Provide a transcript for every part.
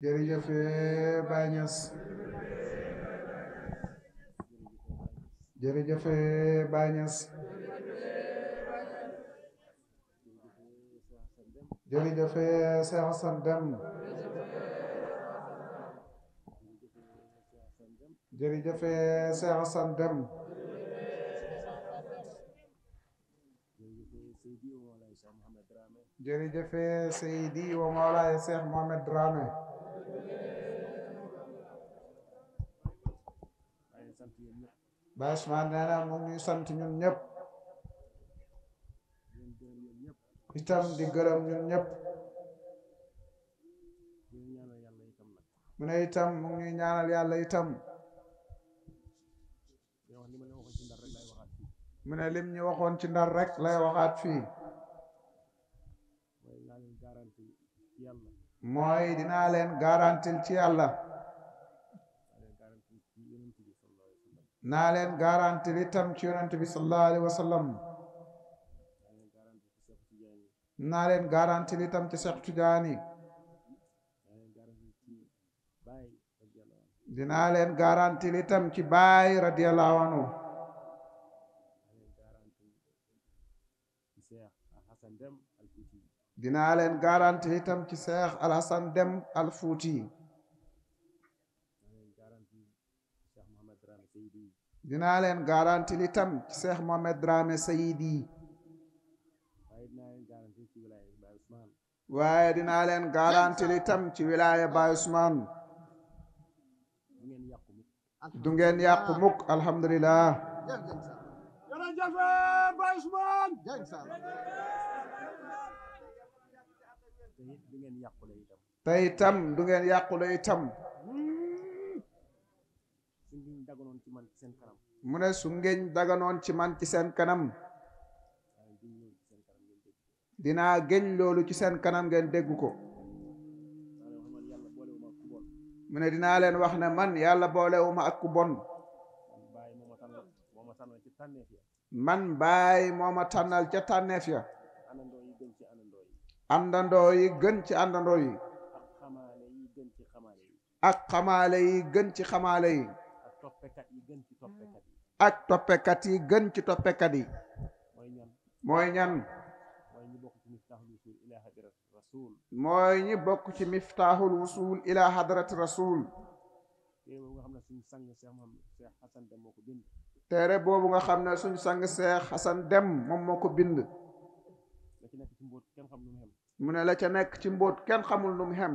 jërëjëf Baye Niass jërëjëf Baye Niass jërëjëf Cheikh Hassane Dème jërëjëf Cheikh Hassane Dème jërëjëf Seydi wa Mawlaaya Cheikh Mohamed Dramé Baye Ousmane nee na mu ngi sant ñun ñëpp itam di gërëm ñun ñëpp mu ne itam mu ngi ñaanal yàlla itam mu ne lim ñu waxoon ci Ndar rek lay waxaat fii mooy dinaa leen garantil ci yàlla naa leen garantil itam ci yonent bi sallallahu alayhi wa sallam naa leen garantil itam ci Cheikh Tidiane dinaa leen garantil itam ci Baay radiyallahu anhu dinaa leen garantil itam ci Cheikh Al Hassane Dème Al Fouti dinaa leen garantil itam ci Cheikh Mohamed Dramé Seydi waaye dinaa leen garantil itam ci wilaya Baye Ousmane du ngeen yàqu mukk alhamdulillah jërëjëf Baye Ousmane te itam du ngeen yàqule itam mu ne su ngeen daganoon ci man ci seen kanam dinaa géñ loolu ci seen kanam ngeen dégg ko mu ne dinaa leen wax ne man yàlla boolewuma ak ku bon man Baay moo ma tànnal ca tànneef ya àndandoo yi gën ci àndandoo yi ak xamaale yi gën ci xamaale yi ak toppekat yi gën ci toppekat yi mooy ñan mooy ñi bokk ci miftaaxul wusul ila hadrati rasul téere boobu nga xam ne suñ sang Cheikh Hassane Dème moom moo ko bind mu ne la ca nekk ci mbóot kenn xamul nu mu xem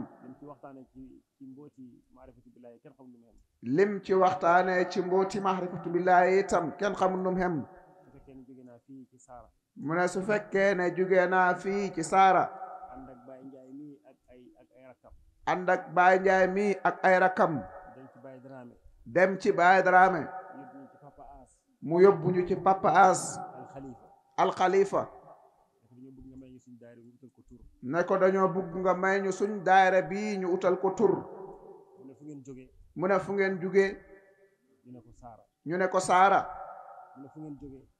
lim ci waxtaane ci mbóoti mahrifatu billahi itam kenn xamul nu mu xem mu ne su fekkee ne jóge naa fii ci saara ànd ak Baye Njaay mi ak ay rakam dem ci Baye Dramé mu yóbbu ñu ci Papa As al Khalifa ne ko dañoo bugg nga may ñu suñ daayira bi ñu utal ko tur mu ne fu ngeen jóge ñu ne ko saara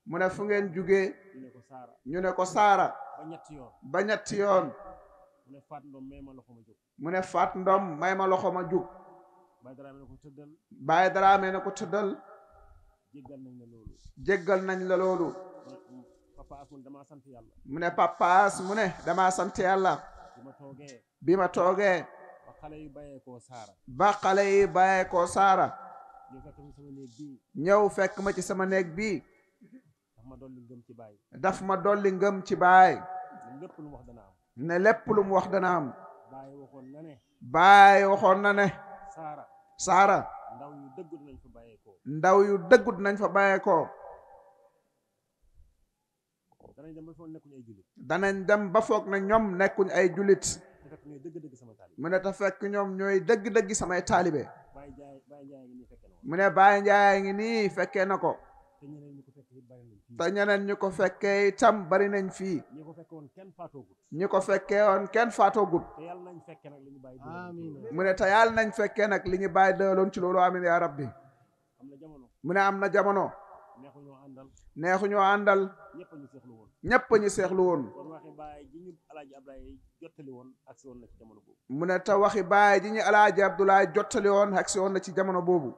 mu ne fu ngeen jóge ñu ne ko saara ba ñetti yoon mu ne faat ndom may ma loxo ma jug Baye Dramé ne ko tëddal jéggal nañ la loolu mu ne Papa As mu ne dama sant yàlla bi ma toogee ba xale yi bàyyee koo saara ñëw fekk ma ci sama néeg bii daf ma dolli ngëm ci Baay ne lépp lu mu wax dana am Baay waxoon na ne saara ndaw yu dëggut nañ fa bàyyeekoo danañ dem ba foog na ñoom nekkuñ ay julit mu ne ta fekk ñoom ñooy dëgg-dëgg samay taalibe mu ne Baye Njaay ngi nii fekkee na ko te ñeneen ñu ko fekkee itam bari nañ fii ñi ko fekkee woon kenn faatoogut mu ne te yàlla nañ fekkee nag li ñu bàyyi dëloon ci loolu amin ya rabbi mu ne am na jamono neexuñoo àndal ñépp ñu seexlu woon jottali woon agsi woon na ci jamono boobu. mu ne te waxi baay ji ñu Alaaji Abdoulaye jottali woon agsi woon na ci jamono boobu.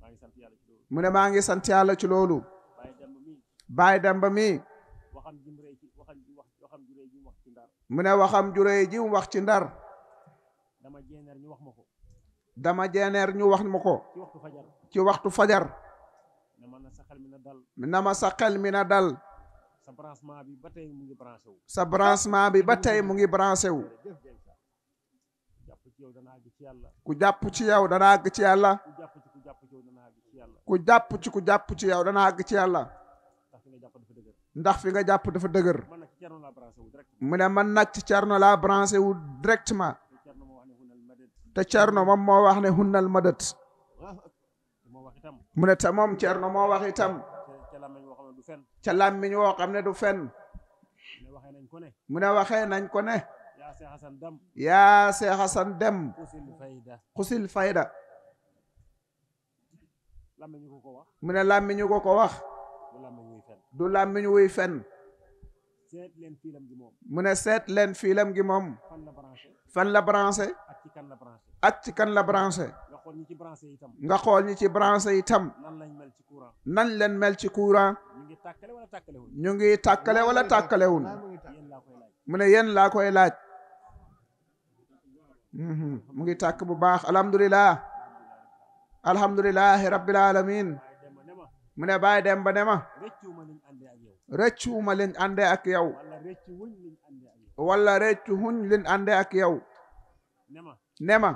maa ngi sant yàlla ci loolu. mu ne maa ngi sant yàlla ci loolu. Baye Demba mii. Baay Demba mii. waxam ju rëy ci waxam ju rëy ji mu wax ci Ndar. mu ne waxam ju rëy ji mu wax ci Ndar. dama jeeneer ñu wax ma ko. dama jeeneer ñu wax ma ko. ci waxtu fajar. ci waxtu fajar. ne ma na sa xel mi na dal. na ma sa xel mi na dal. sa branchement bi ba tey mu ngi branché wu. sa branchement bi ba tey mu ngi branché wu. jàpp ci yow dana àgg ci yàlla. ku jàpp ci yow dana àgg ci yàlla. ku jàpp ci ku jàpp ci yow dana àgg ci yàlla. ku jàpp ci ku jàpp ci yow dana àgg ci yàlla. ndax fi nga jàpp dafa dëgër. ndax fi nga jàpp dafa dëgër. man nag ci Cerno laa branché wu direct. mu ne man nag ci Cerno laa branché wu directement. te Cerno moom moo wax ne hunnal madat. moo wax itam. mu ne te moom Cerno moo wax itam. ca làmmiñ woo xam ne du fen. ca làmmiñ woo xam ne du fen. ne waxee nañ ko ne. mu ne waxee nañ ko ne. yaa Seex Hasan Dem. yaa Seex Hasan Dem. xusil fayda. xusil fayda. làmmiñ ko ko wax. mu ne làmmiñu ko ko wax. du làmmiñ wuy fen. du làmmiñ wuy fen. seet leen fiilam gi moom. mu ne seet leen fiilam gi moom. fan la branché. fan la branché. ak ci kan la branché. ak ci kan la branché. nga xool ñi ci branché itam. nga xool ñi ci branché itam. nan lañ mel ci courant. nan leen mel ci courant. ñu ngi tàkkale wala tàkkalewuñ. ñu ngi tàkkale wala tàkkalewun. yéen laa koy laaj. mu ne yéen laa koy laaj. mu ngi tàkk bu baax alhamdulilah. alhamdulilahi rabbil alamin. mu ne Baay Demba ne ma. rëccuwuma liñ àndee ak yow. rëccuwuma liñ àndee ak yow. wala rëccuwuñ liñ àndee ak yow. wala rëccuwuñ liñ àndee ak yow. ne ma. ne ma.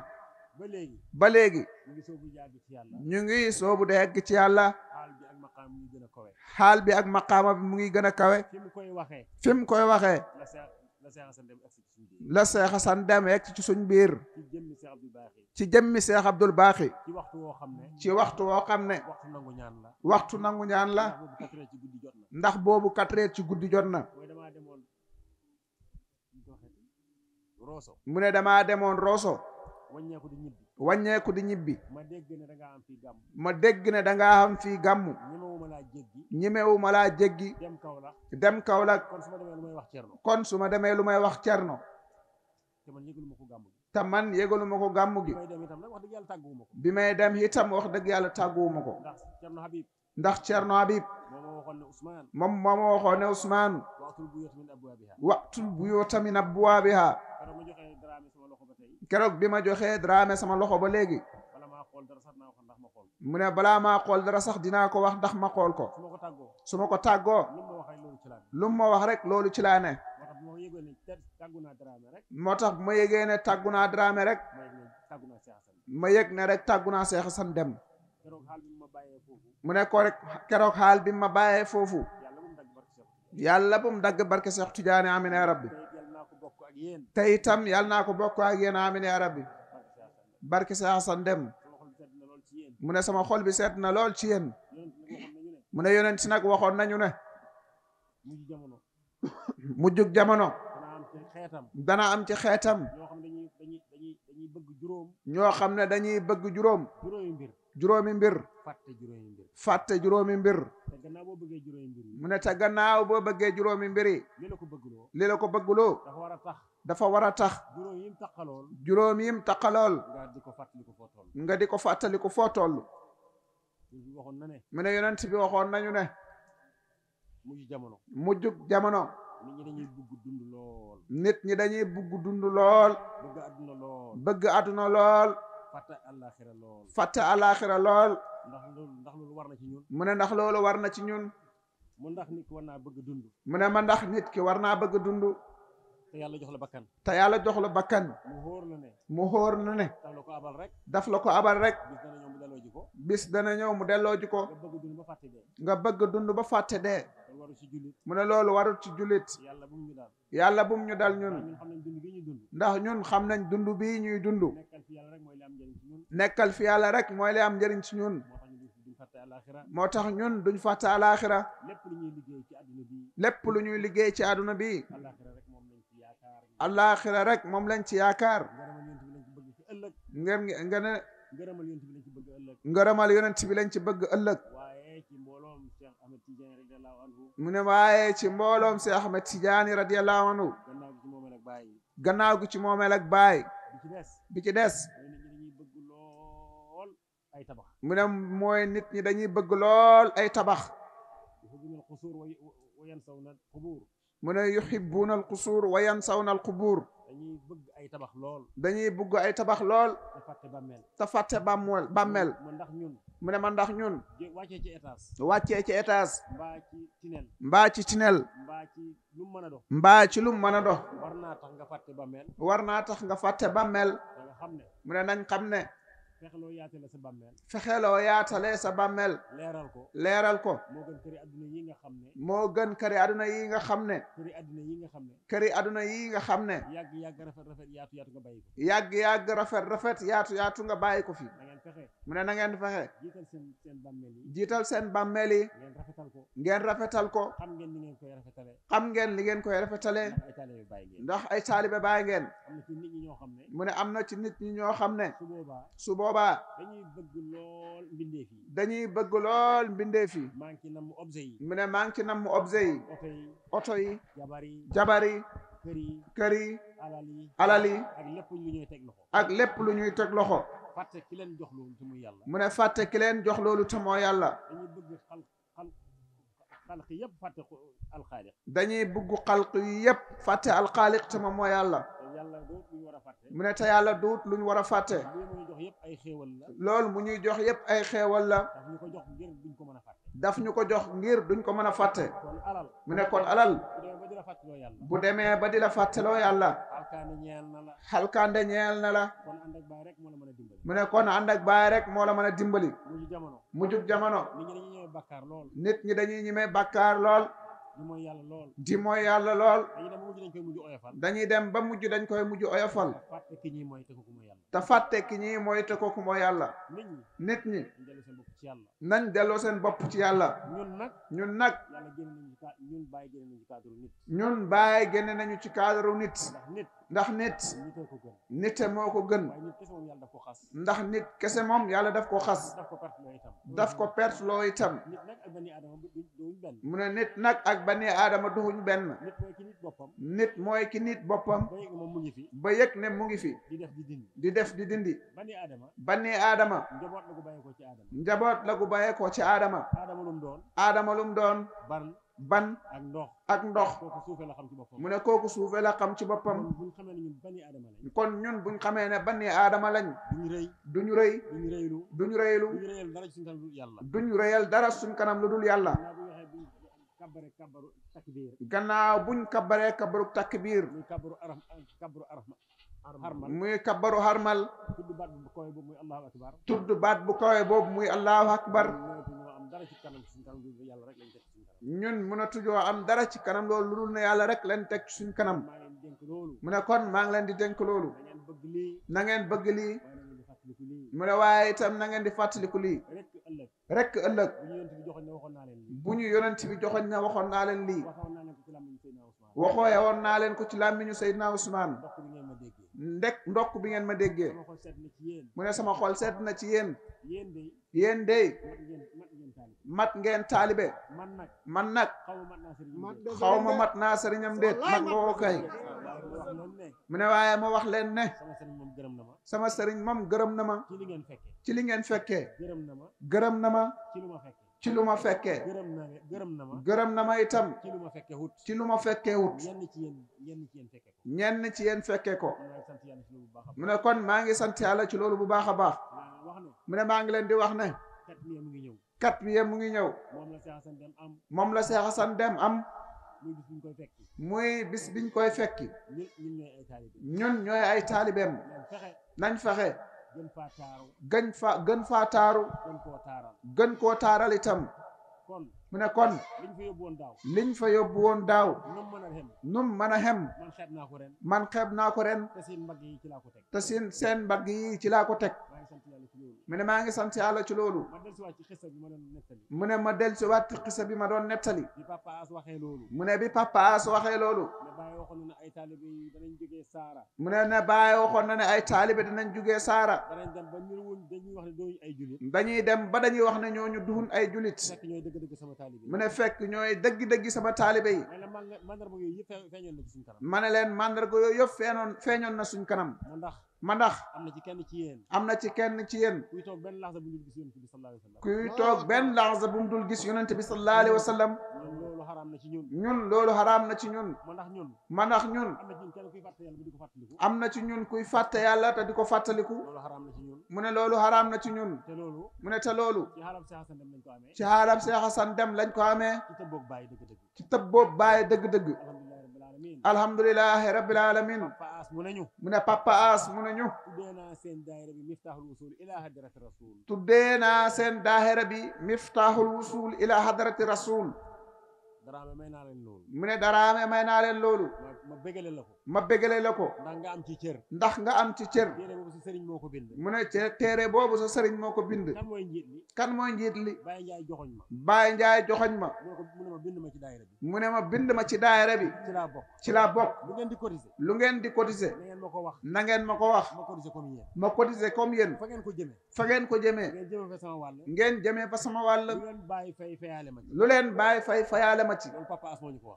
ba léegi. ba léegi. ñu ngi soobu yàgg ci yàlla. ñu ngi soobu de egg ci yàlla. xaal bi ak maqaam mu ngi gën a kawe. xaal bi ak maqaama bi mu ngi gën a kawe. fi mu koy waxee. fi mu koy waxee. la Seex Hasan Dem egg ci suñu biir. la Seex Hasan Dem egg ci suñ biir. ci jëmmi Seex Abdul Baaxi. ci jëmmi Seex Abdul Baaxi. ci waxtu woo xam ne. ci waxtu woo xam ne. waxtu nangu ñaan la. waxtu nangu ñaan la. ndax boobu 4 heures ci guddi jot na. mooy damaa demoon Rosso. mu ne damaa demoon Rosso. wàññeeku di ñibbi. wàññeeku di ñibbi. ma dégg ne dangaa am fii gàmm. ma dégg ne dangaa am fii gàmmu. ñemewuma laa jéggi. ñemewuma laa jéggi. dem Kaolack. dem Kaolack. kon su ma demee lu may wax Cerno. kon su ma demee lu may wax Cerno. te man yëgalu ma ko gàmm gi. te man yëgalu ma ko gàmmu gi. bi may dem itam nag wax dëgg yàlla bi may dem itam wax dëgg yàlla tàgguwuma tàgguwuma ko. ko. ndax Cerno Habib. ndax Cerno Habib. moo ma waxoon ne Ousmane. moom moo ma waxoon ne Ousmane. waxtul buyuuta min abwaabiha. waxtul buyuuta min abwaabiha. keroog bi ma joxee Dramé sama loxo ba léegi. bala maa xool dara sax dinaa ko ndax ma xool. mu ne balaa maa xool dara sax dinaa ko wax ndax ma xool ko. su ma ko tàggoo. su ma ko tàggoo. lu ma wax rek loolu ci laa ne. moo tax bu ma yëgee ne tàggu naa Dramé rek. ma yëg ne rek tàggu naa Seex Hasan Dem. mu ne ko rek keroog xaal bi ma bàyyee foofu. yàlla bu mu dagg barke Seex Tijaani amin ya rabbi. te itam yàlla naa ko bokk ak yéen amin ya rabbi. barke Seex Hasan Dem. mu ne sama xol bi seet na lool ci yéen. mu ne yonent si nag waxoon nañu ne. mujjug jamono. dana am ci xeetam. ñoo xam ne dañuy bëgg juróom. juróomi mbir. fàtte juróomi mbir. mu ne te gannaaw boo bëggee juróomi mbir yi. li la ko bëgguloo. dafa war a tax. juróom yim taqalool. nga di ko fàttaliku foo toll. mu ne yonent bi waxoon nañu ne. mujjug jamono. nit ñi dañuy bugg dund lool. bëgg àdduna lool. fàtte àllaaxira lool. ndax loolu war na ci ñun. mu ne ndax loolu war na ci ñun. mu ndax nit ki war naa bëgg dund. mu ne ma ndax nit ki war naa bëgg dund. te yàlla jox la bakkan. te yàlla jox la bakkan. mu xóor na ne. daf la ko abal rek. daf la ko abal rek. bis dana ñëw mu delloo ji ko. bis dana ñëw mu delloo ji ko. nga bëgg dund ba fàtte dee. nga bëgg dund ba fàtte dee. waru ci jullit. mu ne loolu warul ci jullit. yàlla bum ñu dal. yàlla bum ñu dal ñun. ndax ñun xam nañ dund bii ñuy dund. nekkal fi yàlla rek mooy li am njëriñ ci ñun. moo tax ñun duñ fàtte alaaxira. lépp lu ñuy liggéey ci àdduna bi. alaaxira rek moom lañ ci yaakaar. nga ne. ngërëmal yonent bi lañ ci bëgg ëllëg. mu ne waaye ci mbooloom Seex Ahmed Tijaani radiyallahu anhu. gannaaw gi ci moomeel ak baay bi ci des mu ne mooy nit ñi dañuy bëgg lool ay tabax mu ne yuhibbuuna al qusuur wa yansawna al qubuur dañuy bëgg ay tabax lool dañuy bëgg ay tabax lool te fàtte bàmmeel mu ne ma ndax ñun wàccee ci étage wàccee ci étage mbaa ci tinel mbaa ci tinel mbaa ci lu mu mën a dox mbaa ci lu mu mën a dox war naa tax nga fàtte bàmmeel war naa tax nga fàtte bàmmeel da nga xam ne mu ne nañ xam ne fexeloo yaatale sa bàmmeel fexeloo yaatale sa bàmmeel leeral ko moo gën këri adduna yi nga xam ne moo gën këri adduna yi nga xam ne këri adduna yi nga xam ne këri adduna yi nga xam ne yàgg rafet yaatu nga bàyyi ko yàgg rafet yaatu nga bàyyi ko fi na ngeen fexe mu ne na ngeen fexe jiital seen bàmmeel yi jiital seen bàmmeel yi ngeen rafetal ko xam ngeen ni ngeen koy rafetale xam ngeen li ngeen koy rafetale ndax ay taalibe bàyyi ngeen mu ne am na ci nit ñi ñoo xam ne su boobaa dañuy bëgg lool mbindeef yi maa ngi ci namm objet yi mu ne maa ngi ci namm objet yi oto yi jabar yi kër yi alal yi ak lépp lu ñuy teg loxo fàtte ki leen jox loolu te muy yàlla mu ne fàtte ki leen jox loolu te moo yàlla dañuy bëgg xalq yëpp fàtte alxaaliq dañuy bëgg xalq yi yëpp fàtte alxaaliq te moom moo yàlla mu ne te yàlla duut luñ war a fàtte loolu mu ñuy jox yëpp ay xéewal la daf ñu ko jox ngir duñ ko mën a fàtte mu ne kon alal bu demee ba di la fàtteloo yàlla xalkaande ñeel na la mu ne kon ànd ak baay rek moo la mën a dimbali mujjug jamono nit ñi dañuy ñemee bàkkaar lool di mooy yàlla lool dañuy dem ba mujj dañ koy mujj oyofal te fàtte ki ñi mooy te kooku mooy yàlla nit ñi nañ delloo seen bopp ci yàlla ñun nag ñun bàyyi génne nañu ci cadre nit ndax nit moo ko gën ndax nit kese moom yàlla daf ko xas daf ko perte loo itam mu ne nit nag ak bani aadama duxuñ benn nit mooy ki nit boppam ba yëg ne mu ngi fi di def di dindi bani aadama njaboot la gu bàyyee ko ci aadama aadama lum doon ban ak ndox mu ne kooku suufe la xam ci boppam kon ñun buñ xamee ne bani aadama lañ duñu rëy duñu rëylu duñu rëyal dara suñ kanam lu dul yàlla gannaaw buñ kabbaree kabbaru takbiir muy kabbaru harmal tudd baat bu kawe boobu muy allahu akbar ñun mënatujoo am dara ci kanam loolu lu dul ne yàlla rek leen teg suñ kanam mu ne kon maa ngi leen di dénk loolu na ngeen bëgg lii mu ne waaye itam na ngeen di fàttaliku lii rek ëllëg bu ñu yonent bi joxoñ na waxoon naa leen lii waxooye woon naa leen ko ci làmmiñu Seydina Ousmane ndokk bi ngeen ma déggee mu ne sama xol sedd na ci yéen dey mat ngeen taalibe man nag xaw ma mat naa sëriñam déet mat nga woo kay mu ne waaye ma wax leen ne sama sëriñ moom gërëm na ma ci li ngeen fekkee gërëm na ma ci lu ma fekkee gërëm na ma itam ci lu ma fekkee wut ñenn ci yéen fekkee ko mu ne kon maa ngi sant yàlla ci loolu bu baax a baax mu ne maa ngi leen di wax ne kat bi mu ngi ñëw moom la Seex Asan Dem am muy bis biñ koy fekki ñun ñooy ay taalibeem nañ fexe gën faa taaru gën koo taaral itam mu ne kon liñ fa yóbbu woon daaw num mën a xem man xeeb naa ko ren te seen mbagg yi ci laa ko teg mu ne maa ngi sant yàlla ci loolu mu ne ma dellusiwaat ci xisa bi ma doon nettali mu ne bi Papa As waxee loolu mu ne Baay waxoon na ne ay taalibe dinañ jugee Saara dañuy dem ba dañuy wax ne ñooñu duhun ay julit mu ne fekk ñooy dëgg-dëgg sama taalibe yi ma ne leen mandarga yooyu yëpp feeñoon na suñ kanam ma ndax am na ci kenn ci yéen kuy toog benn laxza bu mu dul gis yonent bi sallallahu alayhi wa sallam ñun loolu xaraam na ci ñun ma ndax ñun am na ci ñun kuy fàtte yàlla te di ko fàttaliku mu ne loolu xaraam na ci ñun mu ne te loolu ci xaalab Seex Xasan Dem lañ ko amee ci tëbboob bàyyi dëgg-dëgg alhamdulilahi rabbil alamin mu ne Papa As mu ne ñu tuddee naa seen daahira bi Miftahul Wusul ila hadrati rasul Daraame may naa leen loolu mu ne Daraame may naa leen loolu ma bégale la ko ndax nga am ci cër téere boobu sa sëriñ moo ko bind mu ne téere boobu sa sëriñ moo ko bind kan mooy njiit li Baye Njaay joxoñ ma mu ne ma bind ma ci daayira bi ci laa bokk lu ngeen di cotiser na ngeen ma ko wax ma cotiser comme yéen fa ngeen ko jëmee ngeen jëmee fa sama wàll lu leen bàyyi fay fayaale ma ci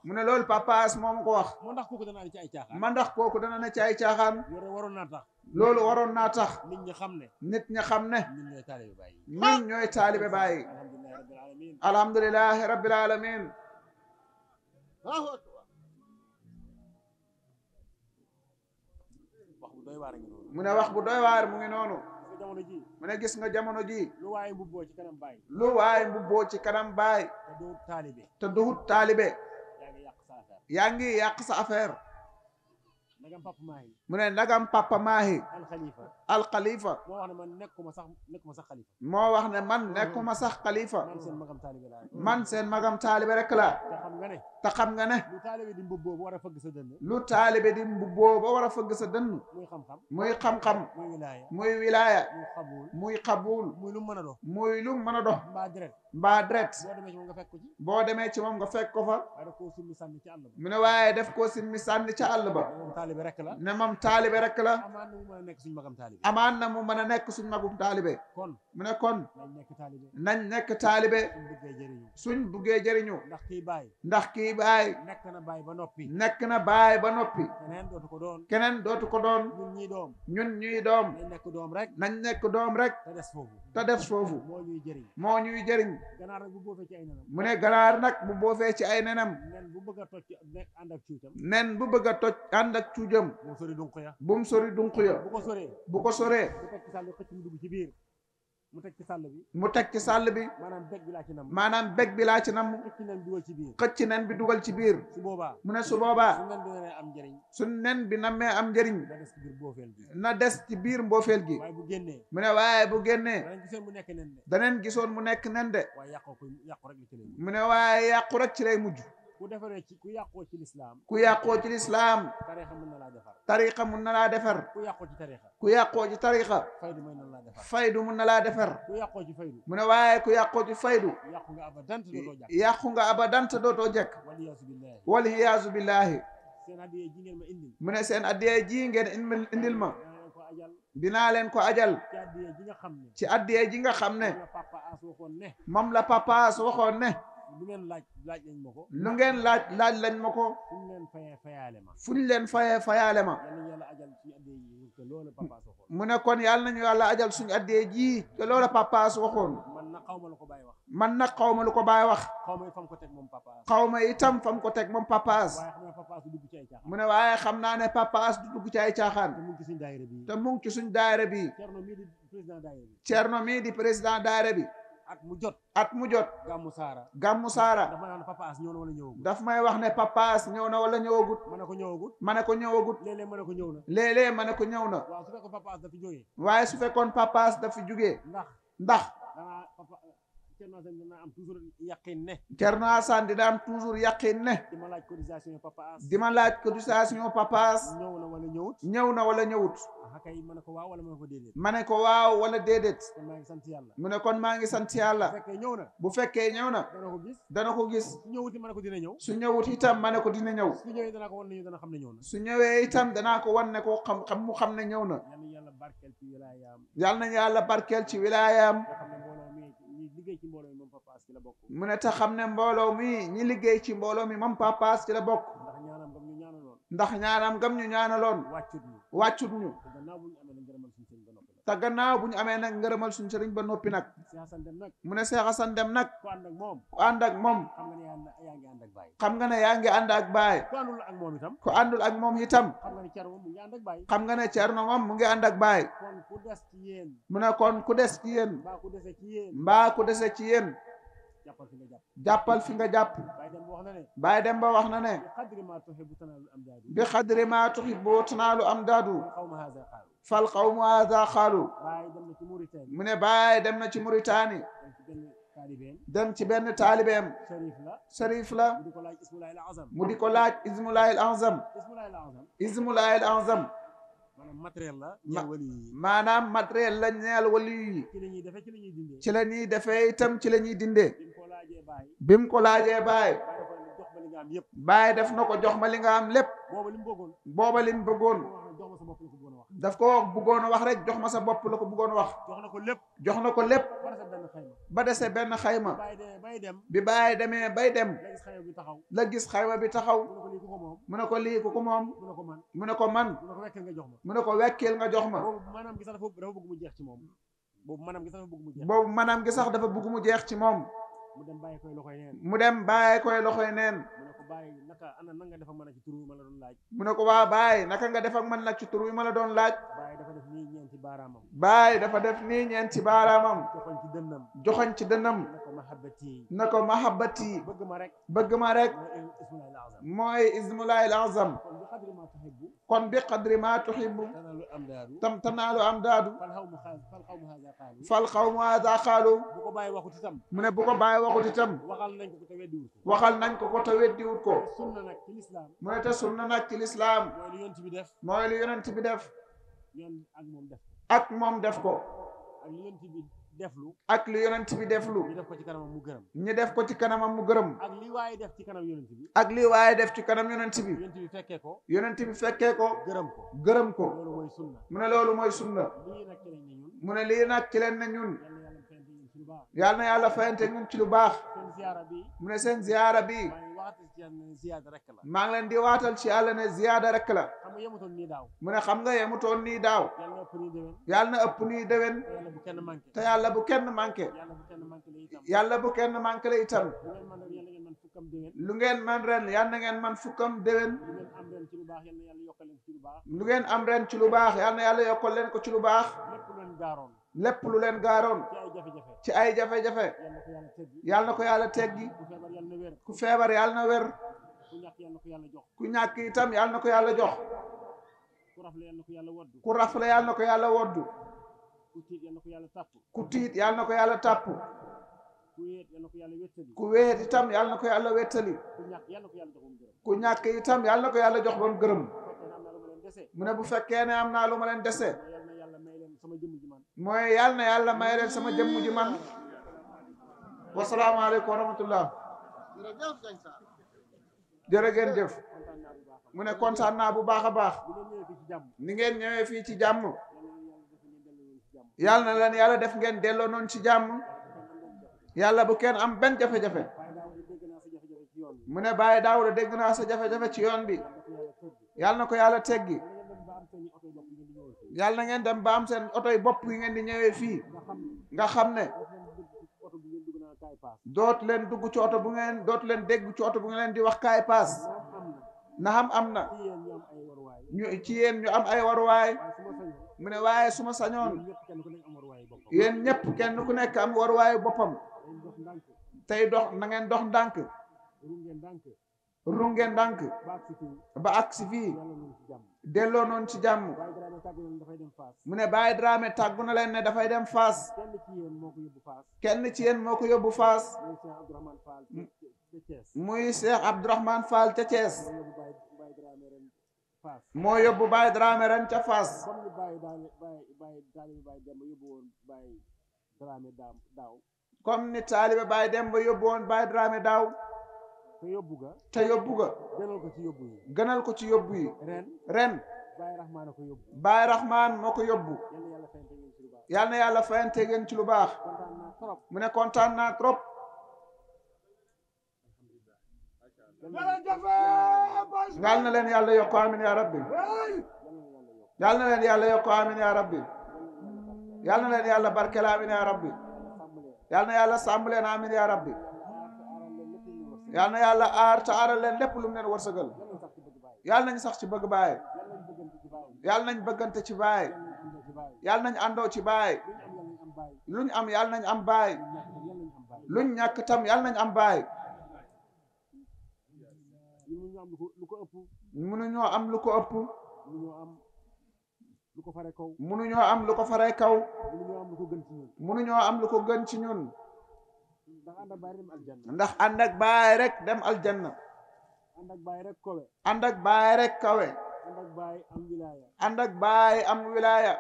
mu ne loolu Papa As moo ma ko wax ma ndax kooku dana ne ci ay caaxaan loolu waroon naa tax nit ñi xam ne ñun ñooy taalibe Baay alhamdulilahi rabbil alamin mu ne wax bu doy waar mu ngi noonu mu ne gis nga jamono ji lu waay mbubboo ci kanam Baay te duhut taalibe yaa ngi yàq sa affaire mu ne ndagam Papa Mahi alxalifa moo wax ne man nekkuma sax xalifa man seen magam taalibe rek la te xam nga ne lu taalibe di mbubboo ba war a fëgg sa dënn muy xam-xam muy wilaaya muy xabul muy lu mën a dox mbaa deret boo demee ci moom nga fekk ko fa mu ne waaye def koo simmi sànni ca àll ba ne moom taalibe rek la amaan na mu mën a nekk suñ magum taalibe mu ne kon nañ nekk taalibe suñ buggee jëriñu ndax kii Baay nekk na Baay ba noppi keneen dootu ko doon ñun ñuy doom nañ nekk doom rek te des foofu moo ñuy jëriñ mu ne ganaar nag bu boofee ci ay nenam nen bu bëgg a toj ànd ak cuujam bu mu sori dunq ya bu ko soree mu teg ci sàll bi maanaam beg bi laa ci nam xëcc nen bi dugal ci biir mu ne su boobaa su nen bi nammee am njëriñ na des ci biir mboofeel gi mu ne waaye bu génnee daneen gisoon mu nekk nen de mu ne waaye yàqu rek ci lay mujj ku yàqoo ci lislaam tariqa mun na laa defar ku yàqoo ci tariqa faydu mun na laa defar mu ne waaye ku yàqoo ci faydu yàqu nga abadant dootoo jekk waliyaazu billahi mu ne seen addiye ji ngeen indil ma dinaa leen ko ajal ci addiye ji nga xam ne moom la Papa As waxoon ne lu ngeen laaj lañ ma ko fuñ leen fayaale ma mu ne kon yàlla nañu yàlla ajal suñu addee ji te loola Papa As waxoon man nag xaw ma lu ko Baay wax xaw ma itam fam ko teg moom Papa As mu ne waaye xam naa ne Papa As du dugg ci ay caaxaan te mu ngi ci suñ daayira bi Cerno mii di président daayira bi at mu jot gàmmu saara daf may wax ne Papa As ñëw na wala ñëwagut ma ne ko ñëwagut léeg-léeg ma ne ko ñëw na waaye su fekkoon Papa As dafi jógee ndax Cerno Hasan dina am toujours yaqin ne di ma laaj cotisation Papa As ñëw na wala ñëwut ma ne ko waaw wala déedéet mu ne kon maa ngi sant yàlla bu fekkee ñëw na dana ko gis su ñëwut itam ma ne ko dina ñëw su ñëwee itam danaa ko wan ne ko xam mu xam ne ñëw na barkeel ci wilaayam. yal nañu yàlla barkeel ci wilaayam. nga xam ne mbooloo mi ñi liggéey ci mbooloo mi moom Papa As ci la bokk. mu ne te xam ne mbooloo mi ñi liggéey ci mbooloo mi moom Papa As ci la bokk. ndax ñaanam gam ñu ñaanaloon. wàccut ñu. te gannaaw bu ñu amee nag ngërëmal suñu sëriñ ba noppi nag. mu ne Cheikh Assane Deme nag. ku ànd ak moom. xam nga ne yaa ngi ànd ak baay. ku àndul ak moom itam. xam nga ne Cerno moom mu ngi ànd ak baay. mu ne kon ku des ci yéen. mbaa ku dese ci yéen. jàppal fi nga jàpp. Baay Dem ba wax na ne. bi xadri ma tuhibbu tanaalu amdaadu. fal qawmu haza xaalu. mu ne Baay dem na ci Mauritanie. dem ci benn taalibeem. Sharif la. mu di ko laaj ismullahi al azam. ismullahi al azam. maanaam matériel la ñeel wali yi. ci la ñuy defee itam ci la ñuy dindee. bi mu ko laajee Baay. Baay def na ko jox ma li nga am lépp. booba li mu bëggoon. daf ko bëggoon a wax rek jox ma sa bopp la ko bëggoon a wax. jox na ko lépp. ba dese benn xayma. bi Baay demee bay dem. la gis xayma bi taxaw. mu ne ko lii ku ko moom. mu ne ko man. mu ne ko wekkil nga jox ma. boobu maanaam gi sax dafa bëgg mu jeex ci moom. mu dem bàyyi koy loxoy neen. mu ne ko waa Baay naka nga def ak man nag ci tur wi ma la doon laaj. Baay dafa def nii ñeenti baaraamam. joxoñ ci dënnam. na ko mahabbati. bëgg ma rek. mooy ismullahi al azam. kon bi qadri ma tuhibbu tam tanaalu amdaadu. fal qawmu haza xaalu. mu ne bu ko Baay waxut itam. waxal nañ ko ko te weddiwut ko. mu ne te sunna nag ci lislaam. mooy lu yonent bi def. ak moom def ko. ak lu yonent bi deflu. ñu def ko ci kanamam mu gërëm. ñu def ko ci kanamam mu gërëm. ak li waaye def ci kanam yonent bi. ak li waaye def ci kanam yonent bi. yonent bi fekkee ko. gërëm ko. mu ne loolu mooy sunna. mu ne lii nag ci leen ne ñun. yal na yàlla fayante ñun ci lu baax. mu ne seen ziyaara bi. maa ngi leen di waatal ci yàlla ne ziyaada rek la. mu ne xam nga yemutoon nii daaw. yàlla na ëpp nii déwén. te yàlla bu kenn manqué. yàlla bu kenn manqué la itam. lu ngeen man ren yal na ngeen man fukkam déwén. lu ngeen am ren ci lu baax yal na yàlla yokkal leen ko ci lu baax. lépp lu leen gaaroon. ci ay jafe-jafe. yal na ko yàlla teggi. ku feebar yal na wér. ku ñàkk itam yal na ko yàlla jox. ku rafle yal na ko yàlla woddu. ku tiit yal na ko yàlla tàpp. ku weet itam yal na ko yàlla wettali. ku ñàkk itam yal na ko yàlla jox ba mu gërëm. mu ne bu fekkee ne am naa lu ma leen dese. mooy yal na yàlla may leen sama jëmm ji man. wasalaamaaleykum wa rahmatullah. jërë ngeen jëf. mu ne kontaan naa bu baax a baax. ni ngeen ñëwee fii ci jàmm. yàlla na leen yàlla def ngeen delloo noonu ci jàmm. yàlla bu kenn am benn jafe-jafe. mu ne Baay Daawuda dégg naa sa jafe-jafe ci yoon bi. yàlla na ko yàlla teggi. yàlla na ngeen dem ba am seen oto yi bopp yi ngeen di ñëwee fii. nga xam ne dootu leen dugg ci oto bu ngeen dootu leen dégg ci oto bu ngeen di wax kaay paas. na am na. ñu ci yéen ñu am ay waruwaay. mu ne waaye su ma sañoon. yéen ñëpp kenn ku nekk am waruwaayu boppam. tey dox na ngeen dox ndànk. runge ndànk. ba agsi fii. delloo noonu ci jàmm. mu ne Baay Dramé tàggu na leen ne dafay dem Faas. kenn ci yéen moo ko yóbbu Faas. muy Cheikh Abdourahmane Fall ca Thiès. moo yóbbu Baay Dramé ren ca Faas. comme ni taalibe Baay Demba yóbbu woon Baay Dramé daaw. te yóbbu ga. gënal ko ci yóbbu yi. ren. Baay Rahman moo ko yóbbu yal na yàlla fayante ngeen ci lu baax mu ne kontaan naa trop yal na leen yàlla yokk amin ya rabbi yal na leen yàlla yokk amin ya rabbi yal na leen yàlla barkeel amin ya rabbi yal na yàlla sàmm leen amin ya rabbi yal na yàlla aar te aaral leen lépp lu mu leen wërsëgal yal nañ sax ci bëgg baay yal nañ bëggante ci baay yal nañ àndoo ci baay luñ am yal nañ am baay luñ ñàkk tam yal nañ am baay mënuñoo am lu ko ëpp mënuñoo am lu ko fare kaw mënuñoo am lu ko gën ci ñun ndax ànd ak baay rek dem aljanna ànd ak baay rek kawe ànd ak baay am wilaaya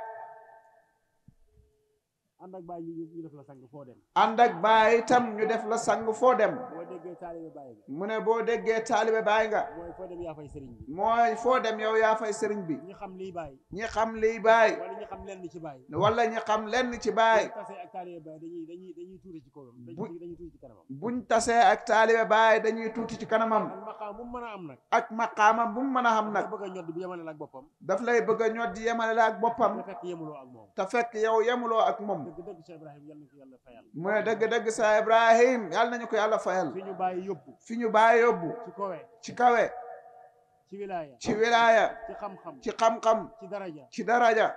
ànd ak baay ñu def la sang foo dem ànd ak baay itam ñu def la sang foo dem boo déggee taalibe baay nga mu ne boo déggee taalibe baay nga mooy foo dem yaa fay sëriñ bi mooy foo dem yow yaa fay sëriñ bi ñi xam liy baay ñi xam liy baay wala ñi xam lenn ci baay wala ñi xam lenn ci baay tasee ak taalibe baay dañuy tuuti ci kawam dañuy tuuti ci kanamam buñ tasee ak taalibe baay dañuy tuuti ci kanamam ak maqaam bu mu mën a am nag ak maqaamam bu mu mën a xam nag bëgg a ñod bi yemale la ak boppam daf lay bëgg a ñod di yemale la ak boppam te fekk yemuloo ak moom te fekk yow yemuloo ak moom dëgg Cheikh Ibrahim yal na ko yàlla fayal mu ne dëgg sa Ibrahim yal nañu ko yàlla fayal fi ñu bàyyi yóbbu fi ñu bàyyi yóbbu ci kawe ci wilaaya ci wilaaya ci xam-xam ci daraja ci daraja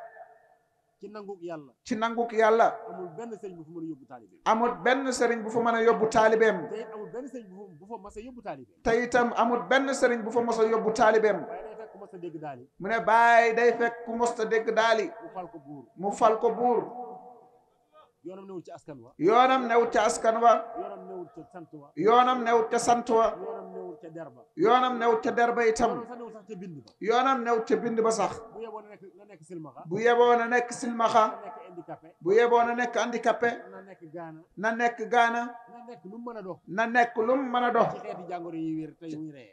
ci nanguk yàlla ci nanguk yàlla amul benn sëriñ bu fa mën a yóbbu taalibeem amul benn sëriñ bu fa mën a yóbbu taalibeem te amul benn sëriñ bu fa mas a yóbbu taalibeem te itam amul benn sëriñ bu fa mos a yóbbu taalibeem waaye day fekk ku mos a dégg daali mu ne baay day fekk ku mos a dégg daali mu fal ko buur yoonam newut ci askan wa yoonam newut ca askan wa yoonam newut ca sant wa yoonam newut ca sant wa yoonam newut ca derba yoonam newut ca derba itam yoonam sax newut sax ca bind ba yoonam newut ca bind ba sax bu yeboon na nekk silmaxa bu yeboon na nekk silmaxa na nekk handicapé bu yeboon na nekk handicapé na nekk gaana na nekk gaana na nekk lu mu mën a dox na nekk lu mu mën a dox ci xeeti jàngoro yi wér tey muy reyee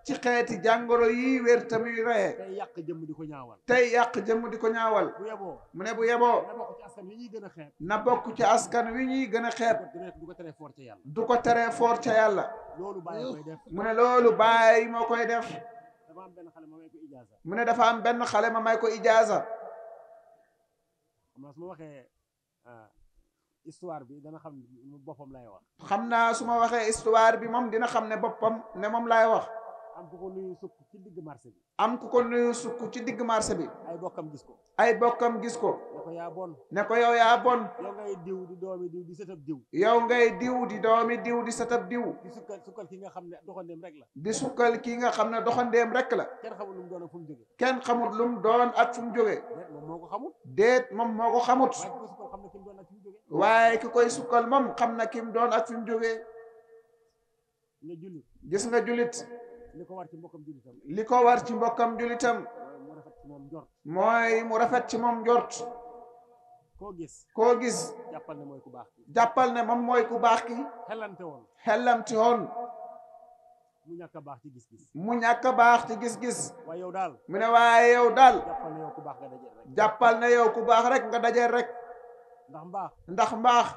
ci xeeti jàngoro yi wér te muy reyee tey yàq jëmm di ko ñaawal tey yàq jëmm di ko ñaawal bu yeboo mu ne bu yeboo na bokk ci askan wi ñuy gën a xeeb na bokk ci askan wi ñuy gën a xeeb du ko teree foor ca yàlla du ko teree foor ca yàlla loolu bàyyi koy def mu ne loolu bàyyi moo koy def dafa am benn xale ma may ko ijaaza mu ne dafa am benn xale ma may ko ijaaza xam naa su ma waxee histoire bi dana xam boppam lay wax xam naa su ma waxee histoire bi moom dina xam ne boppam ne moom laay wax am ku ko nuyu sukk ci digg marché bi am ku ko nuyu sukk ci digg marché bi ay bokkam gis ko ay bokkam gis ko ne ko yaa bon ne ko yow yaa bon yow ngay diw di doomi diw di sëtab diw yow ngay diw di doomi diw di sëtab diw di sukkal ki nga xam ne doxandeem rek la di sukkal ki nga xam ne doxandeem rek la kenn xamul lu mu doon ak fu mu jóge kenn xamul lu mu doon ak fu mu jóge moom moo ko xamut déet moom moo ko xamut waaye ki koy sukkal moom xam na ki mu doon ak fi mu jógee nga jullit gis nga jullit li ko war ci mbokkam jullitam li ko war ci mbokkam jullitam mooy mu rafet ci moom njort koo gis jàppal ne mooy ku baax ki jàppal ne moom mooy ku baax ki xellamti woon mu ñàkk a baax ci gis-gis mu ñàkk a baax ci gis-gis waaye yow daal mu ne waaye yow daal jàppal ne yow ku baax nga dajeel rek jàppal ne yow ku baax rek nga dajeel rek ndax mbaax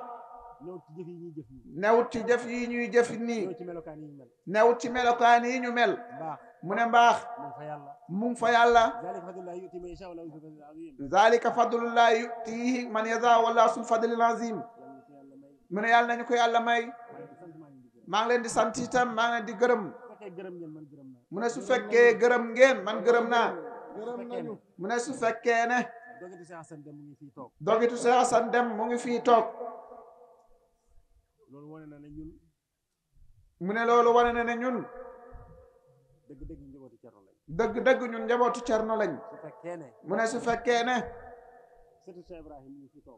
newut ci jëf yi ñuy jëf nii newut ci melokaan yi ñu mel newut ci melokaan yi ñu mel mbaax mu ne mbaax mu ngi fa yàlla zalika fadlullah yutihi man yaza wala sul fadlil azim mu ne yàlla nañu ko yàlla may maa ngi leen di sant itam maa ngi leen di gërëm mu ne su fekkee gërëm ngeen man gërëm naa mu ne su fekkee ne dogitu Seex Asan Dem mu ngi fii toog mu ne loolu wane na ne ñun dëgg-dëgg ñun njabootu Cerno lañ mu ne su fekkee ne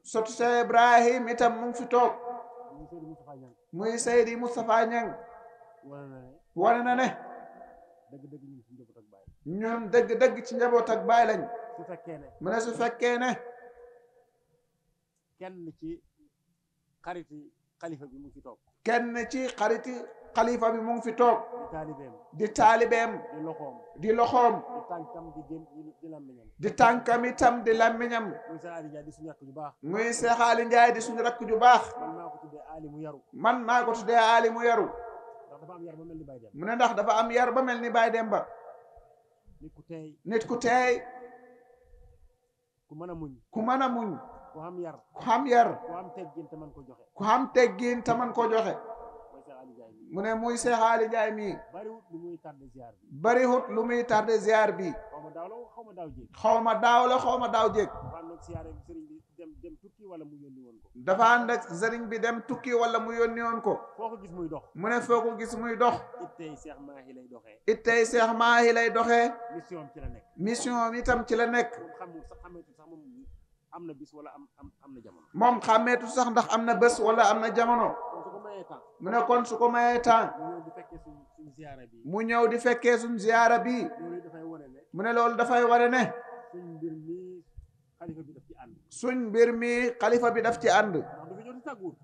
sotu Seex Ibrahim itam mu ngi fi toog muy Seydi Moustapha Ñang wane na ne ñun dëgg-dëgg ci njaboot ak baay lañ mu ne su fekkee ne kenn ci xariti xalifa bi mu ngi fi toog kenn ci xariti xalifa bi mu ngi fi toog di taalibeem di taalibeem di loxoom di loxoom di tànkam di làmmiñam di tànkam itam di làmmiñam muy Seex Ali Njaay di suñu rakk ju baax muy Seex Ali Njaay di suñu rakk ju baax man maa ko tuddee Ali mu yaru man maa ko tuddee Ali mu yaru ndax dafa am yar ba mel ni Baay Dem mu ne ndax dafa am yar ba mel ni Baay Demba nit ku teey nit ku teey ku mën a muñ ku mën a muñ ku xam yar ku xam yar ku am teggin te man ko joxe ku xam teggin te man ko joxe mooy Seex Ali Njaay mi mu ne muy Seex Ali Njaay mii bariwut lu muy tardé ziar bi bariwut lu muy tardé ziar bi xaw ma daaw la xaw ma daaw jéeg xaw ma daaw la xaw ma daaw jéeg dafa ànd ak siyaare bi sëriñ bi dem tukki wala mu yónni woon ko dafa ànd ak sëriñ bi dem tukki wala mu yónni woon ko foo ko gis muy dox mu ne foo ko gis muy dox ittey Seex Maahi lay doxee ittey Seex Maahi lay doxee mission ci la nekk mission itam ci la nekk moom xameetu sax moom am na bis wala am na jamono moom xàmmeetu sax ndax am na bés wala am na jamono kon su ko mayee temps mu ne kon su ko mayee temps mu ñëw di fekkee suñ ziyaara bi mu ñëw di fekkee suñ ziyaara bi loolu dafay wane ne mu ne loolu dafay wane ne suñ mbir mi xalifa bi daf ci ànd suñ mbir mi xalifa bi daf ci ànd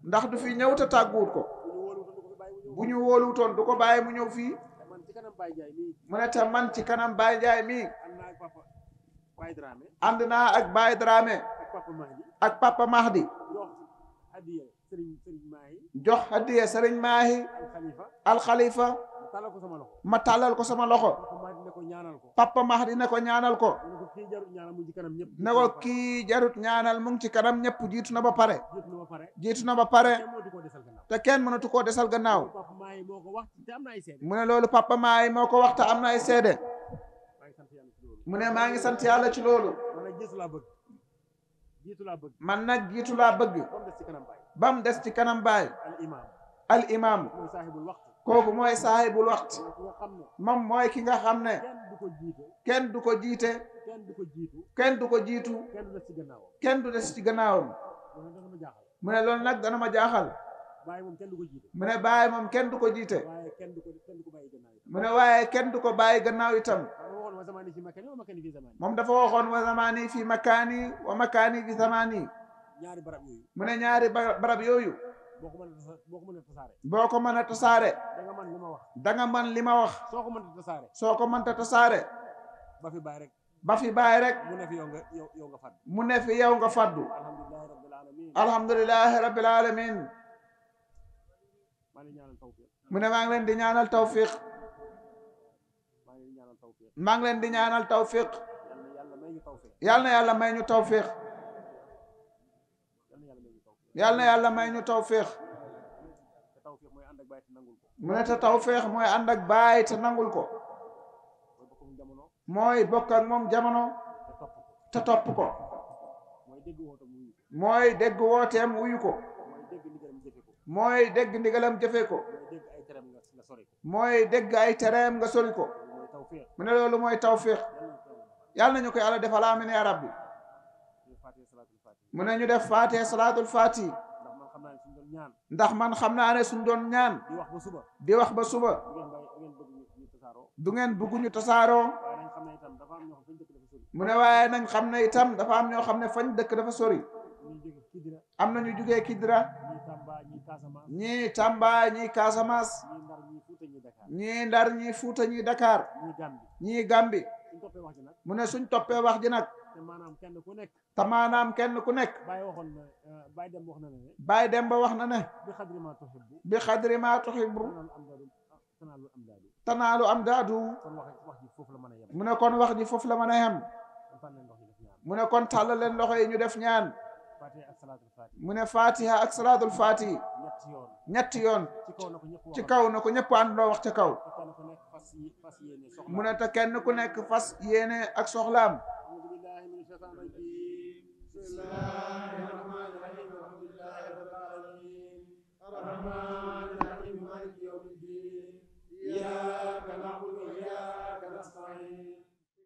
ndax du fi ñëw te tàgguwut ko bu ñu wóoluwutoon du ko bàyyi mu ñëw fii mu ne te man ci kanam Baye Njaay mii ànd naa ak Baye Dramé ak Papa Mahdi jox hadiya Sëriñ Maahi alxalifa ma tàllal ko sama loxo Papa Mahdi ne ko ñaanal ko ne ko kii jarut ñaanal mu ngi ci kanam ñëpp jiitu na ba pare te kenn mënatu koo desal gannaaw mu ne loolu Papa Maahi moo ko wax te am na ay seede mu ne maa ngi sant yàlla ci loolu man nag jiitu laa bëgg ba mu des ci kanam Baay al imam kooku mooy saahibul waxt moom mooy ki nga xam ne kenn du ko jiite kenn du ko jiitu kenn du des ci gannaawam mu ne loolu nag dana ma jaaxal mu ne Baay moom kenn du ko jiite mu ne waaye kenn du ko bàyyi gannaaw itam moom dafa waxoon wa zamani fi makaani wa makaani fi zamani mu ne ñaari barab yooyu boo ko mën a tasaare danga man li ma wax soo ko mënta tasaare ba fi Baay rek mu ne fi yow nga faddu alhamdulillahi rabbil alamin mu ne maa ngi leen di ñaanal tawfiq maa ngi leen di ñaanal tawfiq yal na yàlla may ñu tawfiq yal na yàlla may ñu tawfiq mu ne te tawfiq mooy ànd ak Baay te nangul ko mooy bokk ak moom jamono te topp ko mooy dégg wooteem wuyu ko mooy dégg ndigalam jëfe ko mooy dégg ay tereem nga sori ko mu ne loolu mooy tawfiq yàlla nañu ko yàlla defal amiin ya rabbi mu ne ñu def faatiha salaatul faati ndax man xam naa ne suñ doon ñaan di wax ba suba du ngeen bëgg ñu tasaaroo mu ne waaye nañ xam ne itam dafa am ñoo xam ne fañ dëkk dafa sori am na ñu jugee Kidira ñii Tamba ñii Casamance ñii Ndar ñii Fuuta ñii Dakar ñii Gambi mu ne suñ toppee wax ji nag te maanaam kenn ku nekk Baay Demba wax na ne bi xadri ma tuhibbu tanaalu am daadu mu ne kon wax ji foofu la mën a yem mu ne kon tàllal leen loxo yi ñu def ñaan mu ne fatiha ak salaatul fatihi ñetti yoon ci kaw na ko ñëpp àndandoo wax ca kaw mu ne te kenn ku nekk fas yéene ak soxlaam bismillahir rahmanir rahim alhamdulillahi rabbil alamin